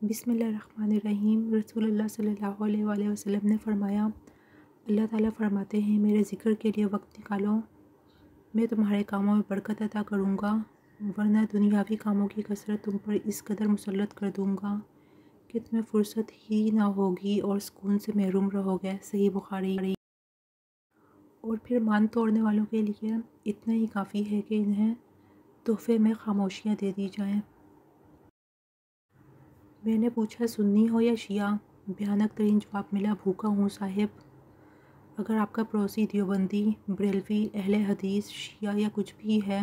بسم اللہ الرحمن الرحیم۔ رسول اللہ صلی اللہ علیہ وآلہ وسلم نے فرمایا، اللہ تعالیٰ فرماتے ہیں میرے ذکر کے لیے وقت نکالو، میں تمہارے کاموں میں برکت عطا کروں گا، ورنہ دنیاوی کاموں کی کثرت تم پر اس قدر مسلط کر دوں گا کہ تمہیں فرصت ہی نہ ہوگی اور سکون سے محروم رہو گے۔ صحیح بخاری۔ اور پھر مان توڑنے والوں کے لیے اتنا ہی کافی ہے کہ انہیں تحفے میں خاموشیاں دے دی جائیں۔ میں نے پوچھا سنی ہو یا شیعہ؟ بھیانک ترین جواب ملا، بھوکا ہوں صاحب۔ اگر آپ کا پڑوسی دیوبندی، بریلوی، اہل حدیث، شیعہ یا کچھ بھی ہے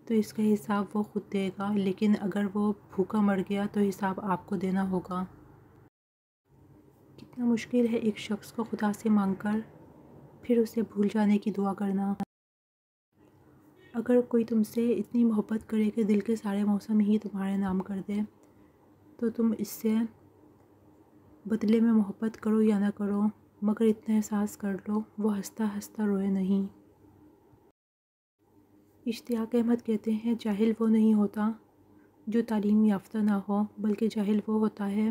تو اس کا حساب وہ خود دے گا، لیکن اگر وہ بھوکا مر گیا تو حساب آپ کو دینا ہوگا۔ کتنا مشکل ہے ایک شخص کو خدا سے مانگ کر پھر اسے بھول جانے کی دعا کرنا۔ اگر کوئی تم سے اتنی محبت کرے کہ دل کے سارے موسم ہی تمہارے نام کر دے تو تم اس سے بدلے میں محبت کرو یا نہ کرو، مگر اتنا احساس کر لو وہ ہنستا ہنستا روئے نہیں۔ اشتیاق احمد کہتے ہیں جاہل وہ نہیں ہوتا جو تعلیم یافتہ نہ ہو، بلکہ جاہل وہ ہوتا ہے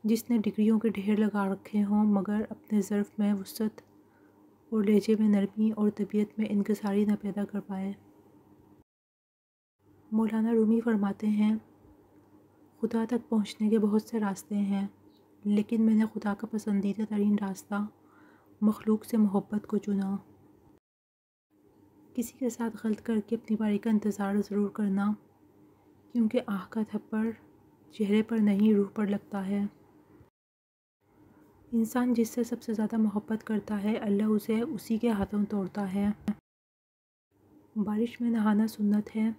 جس نے ڈگریوں کے ڈھیر لگا رکھے ہوں مگر اپنے ظرف میں وسعت اور لہجے میں نرمی اور طبیعت میں انکساری نہ پیدا کر پائے۔ مولانا رومی فرماتے ہیں خدا تک پہنچنے کے بہت سے راستے ہیں، لیکن میں نے خدا کا پسندیدہ ترین راستہ مخلوق سے محبت کو چنا۔ کسی کے ساتھ غلط کر کے اپنی باری کا انتظار ضرور کرنا، کیونکہ آہ کا تھپڑ چہرے پر نہیں روح پر لگتا ہے۔ انسان جس سے سب سے زیادہ محبت کرتا ہے اللہ اسے اسی کے ہاتھوں توڑتا ہے۔ بارش میں نہانا سنت ہے۔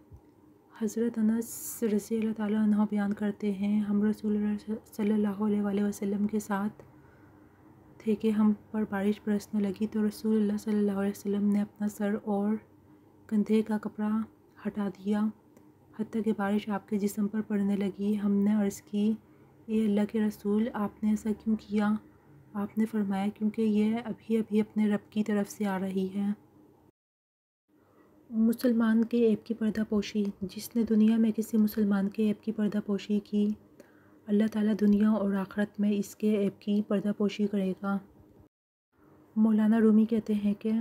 حضرت انس رضی اللہ تعالیٰ عنہ بیان کرتے ہیں ہم رسول اللہ صلی اللہ علیہ وآلہ وسلم کے ساتھ تھے کہ ہم پر بارش برسنے لگی تو رسول اللہ صلی اللہ علیہ وسلم نے اپنا سر اور کندھے کا کپڑا ہٹا دیا حتیٰ کہ بارش آپ کے جسم پر پڑنے لگی۔ ہم نے عرض کی اے اللہ کے رسول آپ نے ایسا کیوں کیا؟ آپ نے فرمایا کیونکہ یہ ابھی ابھی اپنے رب کی طرف سے آ رہی ہے۔ مسلمان کے عیب کی پردہ پوشی۔ جس نے دنیا میں کسی مسلمان کے عیب کی پردہ پوشی کی، اللہ تعالیٰ دنیا اور آخرت میں اس کے عیب کی پردہ پوشی کرے گا۔ مولانا رومی کہتے ہیں کہ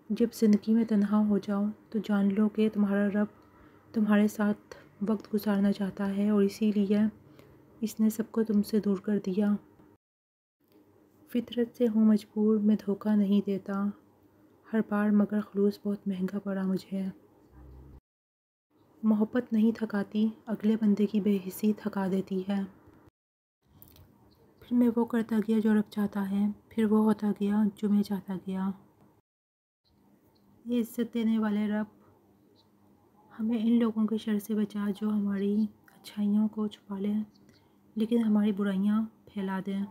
جب زندگی میں تنہا ہو جاؤ تو جان لو کہ تمہارا رب تمہارے ساتھ وقت گزارنا چاہتا ہے اور اسی لیے اس نے سب کو تم سے دور کر دیا۔ فطرت سے ہوں مجبور، میں دھوکہ نہیں دیتا ہر بار، مگر خلوص بہت مہنگا پڑا مجھے۔ محبت نہیں تھکاتی، اگلے بندے کی بے حسی تھکا دیتی ہے۔ پھر میں وہ کرتا گیا جو رب چاہتا ہے، پھر وہ ہوتا گیا جو میں چاہتا گیا۔ یہ عزت دینے والے رب ہمیں ان لوگوں کے شر سے بچا جو ہماری اچھائیوں کو چھپا لیں لیکن ہماری برائیاں پھیلا دیں۔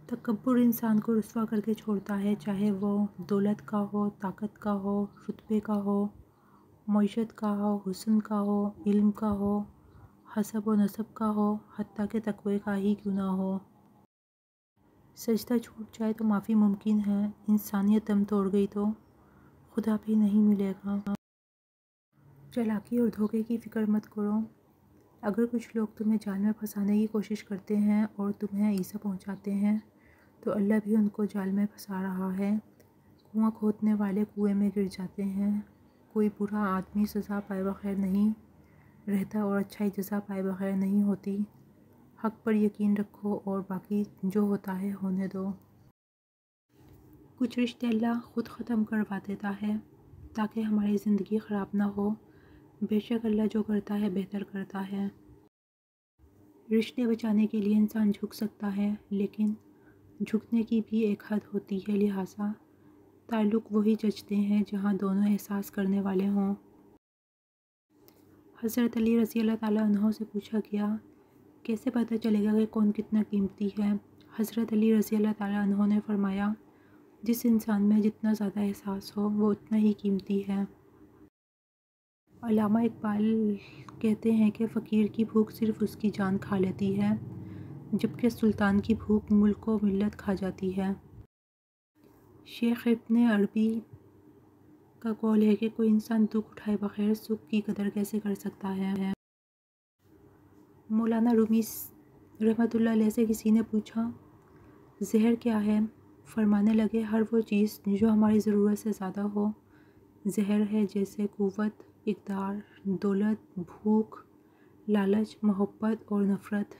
تکبر انسان کو رسوا کر کے چھوڑتا ہے، چاہے وہ دولت کا ہو، طاقت کا ہو، رتبے کا ہو، معیشت کا ہو، حسن کا ہو، علم کا ہو، حسب و نسب کا ہو، حتیٰ کہ تقوی کا ہی کیوں نہ ہو۔ سجدہ چھوٹ جائے تو معافی ممکن ہے، انسانیت دم توڑ گئی تو خدا بھی نہیں ملے گا۔ چالاکی اور دھوکے کی فکر مت کرو۔ اگر کچھ لوگ تمہیں جال میں پھنسانے کی کوشش کرتے ہیں اور تمہیں ایذا پہنچاتے ہیں تو اللہ بھی ان کو جال میں پھنسا رہا ہے۔ کنواں کھودنے والے کنویں میں گر جاتے ہیں۔ کوئی برا آدمی سزا پائے بغیر نہیں رہتا اور اچھائی جزا پائے بغیر نہیں ہوتی۔ حق پر یقین رکھو اور باقی جو ہوتا ہے ہونے دو۔ کچھ رشتے اللہ خود ختم کروا دیتا ہے تاکہ ہماری زندگی خراب نہ ہو، بے شک اللہ جو کرتا ہے بہتر کرتا ہے۔ رشتے بچانے کے لیے انسان جھک سکتا ہے، لیکن جھکنے کی بھی ایک حد ہوتی ہے، لہٰذا تعلق وہی جچتے ہیں جہاں دونوں احساس کرنے والے ہوں۔ حضرت علی رضی اللہ تعالیٰ عنہ سے پوچھا گیا کیسے پتہ چلے گا کہ کون کتنا قیمتی ہے؟ حضرت علی رضی اللہ تعالیٰ عنہ نے فرمایا جس انسان میں جتنا زیادہ احساس ہو وہ اتنا ہی قیمتی ہے۔ علامہ اقبال کہتے ہیں کہ فقیر کی بھوک صرف اس کی جان کھا لیتی ہے، جبکہ سلطان کی بھوک ملک و ملت کھا جاتی ہے۔ شیخ ابن عربی کا قول ہے کہ کوئی انسان دکھ اٹھائے بغیر سکھ کی قدر کیسے کر سکتا ہے؟ مولانا رومی رحمۃ اللہ علیہ سے کسی نے پوچھا زہر کیا ہے؟ فرمانے لگے ہر وہ چیز جو ہماری ضرورت سے زیادہ ہو زہر ہے، جیسے قوت، اقتدار، دولت، بھوک، لالچ، محبت اور نفرت۔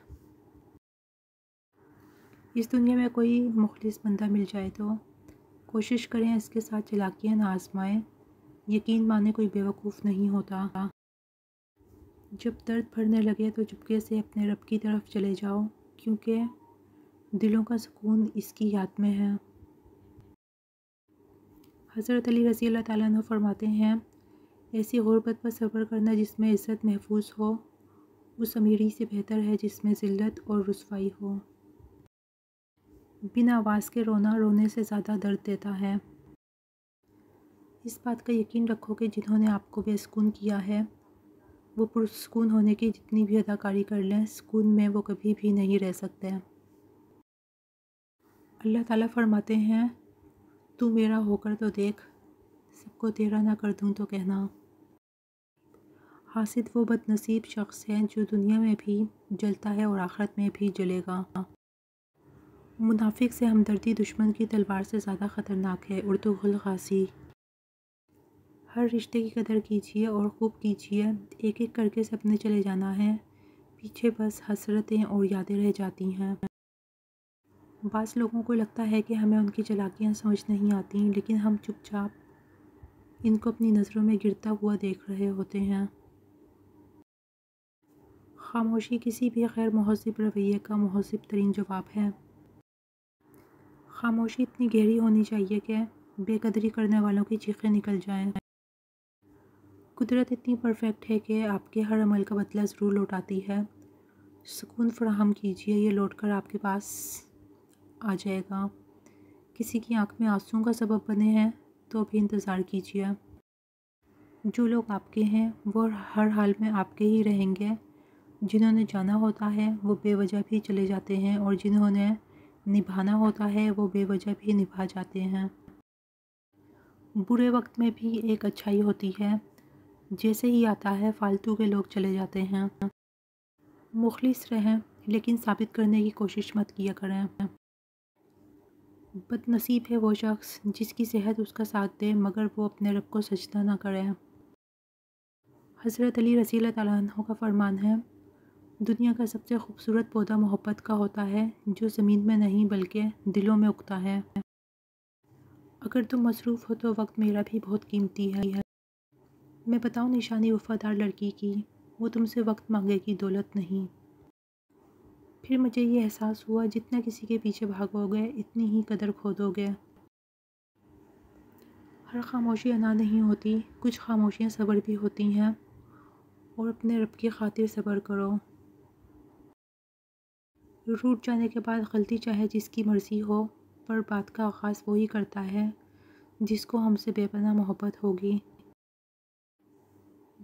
اس دنیا میں کوئی مخلص بندہ مل جائے تو کوشش کریں اس کے ساتھ چالاکیاں نہ آزمائیں۔ یقین مانے کوئی بیوقوف نہیں ہوتا۔ جب درد بھرنے لگے تو چپکے سے اپنے رب کی طرف چلے جاؤ، کیونکہ دلوں کا سکون اس کی یاد میں ہے۔ حضرت علی رضی اللہ تعالیٰ عنہ فرماتے ہیں ایسی غربت پر صبر کرنا جس میں عزت محفوظ ہو اس امیری سے بہتر ہے جس میں ذلت اور رسوائی ہو۔ بنا آواز کے رونا رونے سے زیادہ درد دیتا ہے۔ اس بات کا یقین رکھو کہ جنہوں نے آپ کو بے سکون کیا ہے وہ پرسکون ہونے کی جتنی بھی اداکاری کر لیں سکون میں وہ کبھی بھی نہیں رہ سکتے۔ اللہ تعالیٰ فرماتے ہیں تو میرا ہو کر تو دیکھ، سب کو تیرا نہ کر دوں تو کہنا۔ حاسد وہ بد نصیب شخص ہے جو دنیا میں بھی جلتا ہے اور آخرت میں بھی جلے گا۔ منافق سے ہمدردی دشمن کی تلوار سے زیادہ خطرناک ہے۔ اردو غلغاسی۔ ہر رشتے کی قدر کیجیے اور خوب کیجیے، ایک ایک کر کے سب نے چلے جانا ہے، پیچھے بس حسرتیں اور یادیں رہ جاتی ہیں۔ بعض لوگوں کو لگتا ہے کہ ہمیں ان کی چالاکیاں سمجھ نہیں آتی، لیکن ہم چپ چاپ ان کو اپنی نظروں میں گرتا ہوا دیکھ رہے ہوتے ہیں۔ خاموشی کسی بھی غیر مہذب رویے کا مہذب ترین جواب ہے۔ خاموشی اتنی گہری ہونی چاہیے کہ بے قدری کرنے والوں کی چیخیں نکل جائیں۔ قدرت اتنی پرفیکٹ ہے کہ آپ کے ہر عمل کا بدلہ ضرور لوٹ آتی ہے۔ سکون فراہم کیجیے، یہ لوٹ کر آپ کے پاس آ جائے گا۔ کسی کی آنکھ میں آنسوں کا سبب بنے ہیں تو بھی انتظار کیجیے۔ جو لوگ آپ کے ہیں وہ ہر حال میں آپ کے ہی رہیں گے۔ جنہوں نے جانا ہوتا ہے وہ بے وجہ بھی چلے جاتے ہیں، اور جنہوں نے نبھانا ہوتا ہے وہ بے وجہ بھی نبھا جاتے ہیں۔ برے وقت میں بھی ایک اچھائی ہوتی ہے، جیسے ہی آتا ہے فالتو کے لوگ چلے جاتے ہیں۔ مخلص رہیں لیکن ثابت کرنے کی کوشش مت کیا کریں۔ بد نصیب ہے وہ شخص جس کی صحت اس کا ساتھ دے مگر وہ اپنے رب کو سجدہ نہ کرے۔ حضرت علی رضی اللہ تعالیٰ عنہ کا فرمان ہے دنیا کا سب سے خوبصورت پودا محبت کا ہوتا ہے جو زمین میں نہیں بلکہ دلوں میں اگتا ہے۔ اگر تم مصروف ہو تو وقت میرا بھی بہت قیمتی ہے۔ میں بتاؤں نشانی وفادار لڑکی کی، وہ تم سے وقت مانگے گی، دولت نہیں۔ پھر مجھے یہ احساس ہوا جتنا کسی کے پیچھے بھاگو گے اتنی ہی قدر کھو دو گے۔ ہر خاموشی انا نہیں ہوتی، کچھ خاموشیاں صبر بھی ہوتی ہیں، اور اپنے رب کی خاطر صبر کرو۔ روٹ جانے کے بعد غلطی چاہے جس کی مرضی ہو، پر بات کا آغاز وہی کرتا ہے جس کو ہم سے بے پناہ محبت ہوگی۔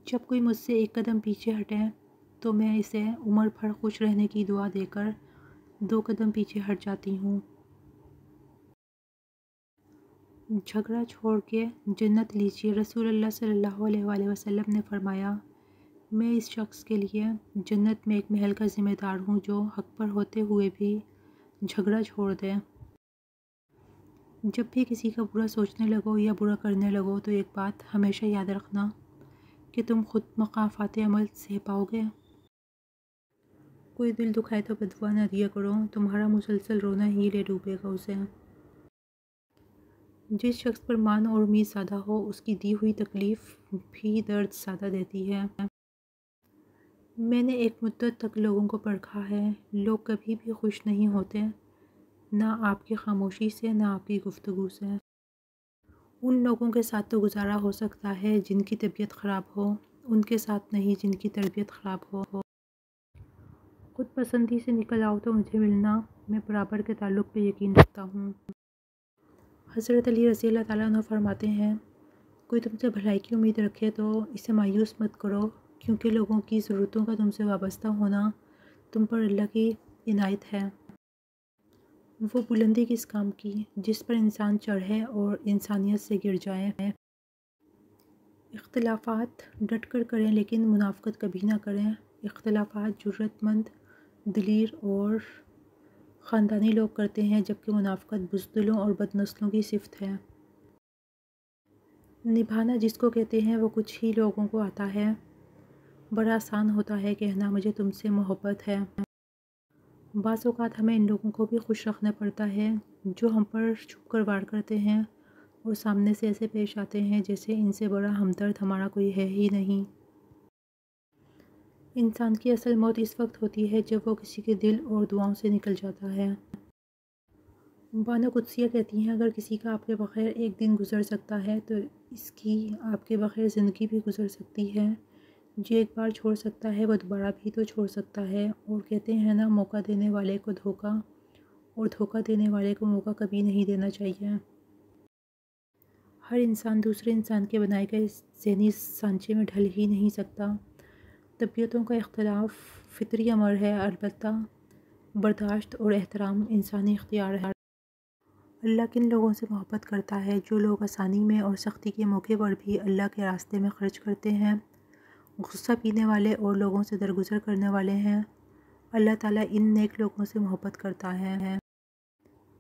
جب کوئی مجھ سے ایک قدم پیچھے ہٹے تو میں اسے عمر بھر خوش رہنے کی دعا دے کر 2 قدم پیچھے ہٹ جاتی ہوں۔ جھگڑا چھوڑ کے جنت لیجیے۔ رسول اللہ صلی اللہ علیہ وآلہ وسلم نے فرمایا میں اس شخص کے لیے جنت میں ایک محل کا ذمہ دار ہوں جو حق پر ہوتے ہوئے بھی جھگڑا چھوڑ دے۔ جب بھی کسی کا برا سوچنے لگو یا برا کرنے لگو تو ایک بات ہمیشہ یاد رکھنا کہ تم خود مقافات عمل سہ پاؤ گے۔ کوئی دل دکھائے تو بددعا نہ دیا کرو، تمہارا مسلسل رونا ہی لے ڈوبے گا اسے۔ جس شخص پر مان اور امید زیادہ ہو اس کی دی ہوئی تکلیف بھی درد زیادہ دیتی ہے۔ میں نے ایک مدت تک لوگوں کو پرکھا ہے، لوگ کبھی بھی خوش نہیں ہوتے، نہ آپ کی خاموشی سے نہ آپ کی گفتگو سے۔ ان لوگوں کے ساتھ تو گزارا ہو سکتا ہے جن کی طبیعت خراب ہو، ان کے ساتھ نہیں جن کی تربیت خراب ہو۔ خود پسندی سے نکل آؤ تو مجھے ملنا، میں برابر کے تعلق پہ یقین رکھتا ہوں۔ حضرت علی رضی اللہ تعالیٰ عنہ فرماتے ہیں کوئی تم سے بھلائی کی امید رکھے تو اسے مایوس مت کرو، کیونکہ لوگوں کی ضرورتوں کا تم سے وابستہ ہونا تم پر اللہ کی عنایت ہے۔ وہ بلندی کس کام کی جس پر انسان چڑھے اور انسانیت سے گر جائے۔ اختلافات ڈٹ کر کریں لیکن منافقت کبھی نہ کریں۔ اختلافات جرأت مند، دلیر اور خاندانی لوگ کرتے ہیں، جبکہ منافقت بزدلوں اور بد نسلوں کی صفت ہے۔ نبھانا جس کو کہتے ہیں وہ کچھ ہی لوگوں کو آتا ہے۔ بڑا آسان ہوتا ہے کہنا مجھے تم سے محبت ہے۔ بعض اوقات ہمیں ان لوگوں کو بھی خوش رکھنا پڑتا ہے جو ہم پر چھپ کر وار کرتے ہیں اور سامنے سے ایسے پیش آتے ہیں جیسے ان سے بڑا ہمدرد ہمارا کوئی ہے ہی نہیں۔ انسان کی اصل موت اس وقت ہوتی ہے جب وہ کسی کے دل اور دعاؤں سے نکل جاتا ہے۔ بانو قدسیہ کہتی ہیں اگر کسی کا آپ کے بغیر ایک دن گزر سکتا ہے تو اس کی آپ کے بغیر زندگی بھی گزر سکتی ہے۔ جو ایک بار چھوڑ سکتا ہے وہ دوبارہ بھی تو چھوڑ سکتا ہے، اور کہتے ہیں نا موقع دینے والے کو دھوکہ، اور دھوکہ دینے والے کو موقع کبھی نہیں دینا چاہیے۔ ہر انسان دوسرے انسان کے بنائے گئے ذہنی سانچے میں ڈھل ہی نہیں سکتا۔ طبیعتوں کا اختلاف فطری امر ہے، البتہ برداشت اور احترام انسانی اختیار ہے۔ اللہ کن لوگوں سے محبت کرتا ہے؟ جو لوگ آسانی میں اور سختی کے موقع پر بھی اللہ کے راستے میں خرچ کرتے ہیں، غصہ پینے والے اور لوگوں سے درگزر کرنے والے ہیں۔ اللہ تعالیٰ ان نیک لوگوں سے محبت کرتا ہے۔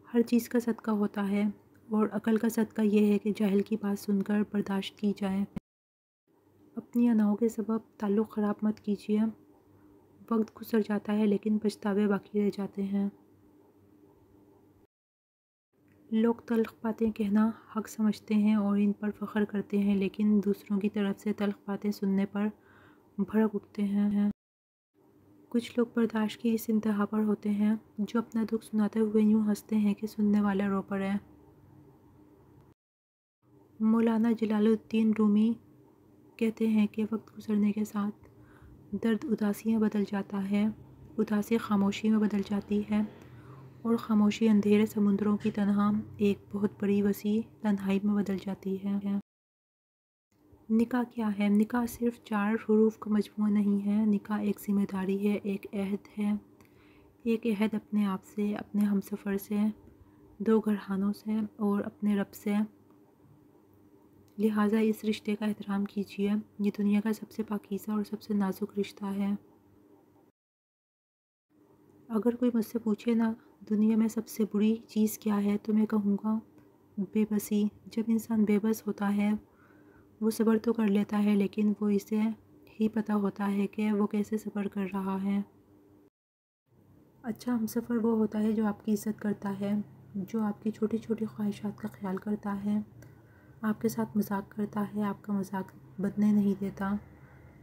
ہر چیز کا صدقہ ہوتا ہے، اور عقل کا صدقہ یہ ہے کہ جاہل کی بات سن کر برداشت کی جائے۔ اپنی اناؤں کے سبب تعلق خراب مت کیجیے۔ وقت گزر جاتا ہے لیکن پچھتاوے باقی رہ جاتے ہیں۔ لوگ تلخ باتیں کہنا حق سمجھتے ہیں اور ان پر فخر کرتے ہیں، لیکن دوسروں کی طرف سے تلخ باتیں سننے پر بھڑک اٹھتے ہیں۔ کچھ لوگ برداشت کی اس انتہا پر ہوتے ہیں جو اپنا دکھ سناتے ہوئے یوں ہنستے ہیں کہ سننے والا رو پڑے۔ مولانا جلال الدین رومی کہتے ہیں کہ وقت گزرنے کے ساتھ درد اداسی میں بدل جاتا ہے، اداسی خاموشی میں بدل جاتی ہے، اور خاموشی اندھیرے سمندروں کی تنہا ایک بہت بڑی وسیع تنہائی میں بدل جاتی ہے۔ نکاح کیا ہے؟ نکاح صرف 4 حروف کا مجموعہ نہیں ہے۔ نکاح ایک ذمہ داری ہے، ایک عہد ہے، ایک عہد اپنے آپ سے، اپنے ہمسفر سے، 2 گھرانوں سے اور اپنے رب سے۔ لہٰذا اس رشتے کا احترام کیجیے، یہ دنیا کا سب سے پاکیزہ اور سب سے نازک رشتہ ہے۔ اگر کوئی مجھ سے پوچھے نا دنیا میں سب سے بری چیز کیا ہے تو میں کہوں گا بے بسی۔ جب انسان بے بس ہوتا ہے وہ صبر تو کر لیتا ہے، لیکن وہ اسے ہی پتہ ہوتا ہے کہ وہ کیسے صبر کر رہا ہے۔ اچھا ہمسفر وہ ہوتا ہے جو آپ کی عزت کرتا ہے، جو آپ کی چھوٹی چھوٹی خواہشات کا خیال کرتا ہے، آپ کے ساتھ مذاق کرتا ہے، آپ کا مذاق بدلنے نہیں دیتا،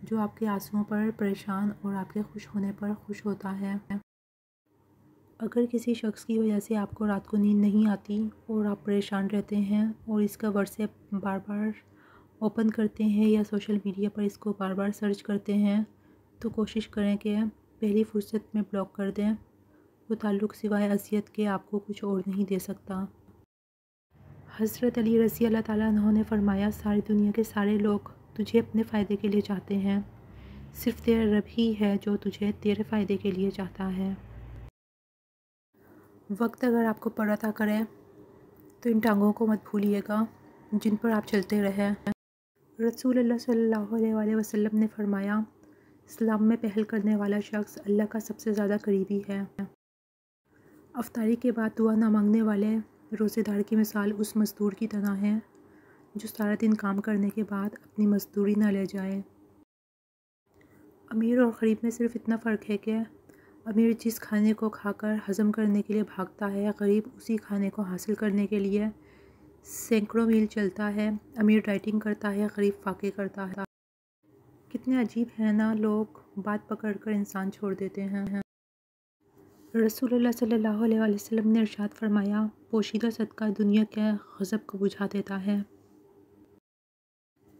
جو آپ کے آنسوؤں پر پریشان اور آپ کے خوش ہونے پر خوش ہوتا ہے۔ اگر کسی شخص کی وجہ سے آپ کو رات کو نیند نہیں آتی اور آپ پریشان رہتے ہیں اور اس کا واٹس ایپ بار بار اوپن کرتے ہیں یا سوشل میڈیا پر اس کو بار بار سرچ کرتے ہیں، تو کوشش کریں کہ پہلی فرصت میں بلاک کر دیں۔ وہ تعلق سوائے اذیت کے آپ کو کچھ اور نہیں دے سکتا۔ حضرت علی رضی اللہ تعالیٰ عنہ نے فرمایا ساری دنیا کے سارے لوگ تجھے اپنے فائدے کے لیے چاہتے ہیں، صرف تیرا رب ہی ہے جو تجھے تیرے فائدے کے لیے چاہتا ہے۔ وقت اگر آپ کو پر عطا کرے تو ان ٹانگوں کو مت بھولیے گا جن پر آپ چلتے رہے۔ رسول اللہ صلی اللہ علیہ وآلہ وسلم نے فرمایا اسلام میں پہل کرنے والا شخص اللہ کا سب سے زیادہ قریبی ہے۔ افطاری کے بعد دعا نہ مانگنے والے روزے دار کی مثال اس مزدور کی طرح ہے جو سارا دن کام کرنے کے بعد اپنی مزدوری نہ لے جائے۔ امیر اور غریب میں صرف اتنا فرق ہے کہ امیر جس کھانے کو کھا کر ہضم کرنے کے لیے بھاگتا ہے، غریب اسی کھانے کو حاصل کرنے کے لیے سینکڑوں میل چلتا ہے۔ امیر ڈائٹنگ کرتا ہے، غریب فاقے کرتا ہے۔ کتنے عجیب ہیں نا، لوگ بات پکڑ کر انسان چھوڑ دیتے ہیں۔ رسول اللہ صلی اللہ علیہ وآلہ وسلم نے ارشاد فرمایا پوشیدہ صدقہ دنیا کے غضب کو بجھا دیتا ہے۔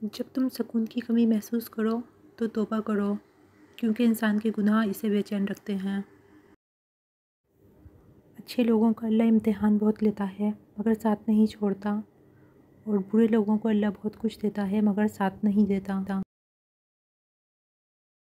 جب تم سکون کی کمی محسوس کرو تو توبہ کرو، کیونکہ انسان کے گناہ اسے بے چین رکھتے ہیں۔ اچھے لوگوں کا اللہ امتحان بہت لیتا ہے مگر ساتھ نہیں چھوڑتا، اور برے لوگوں کو اللہ بہت کچھ دیتا ہے مگر ساتھ نہیں دیتا۔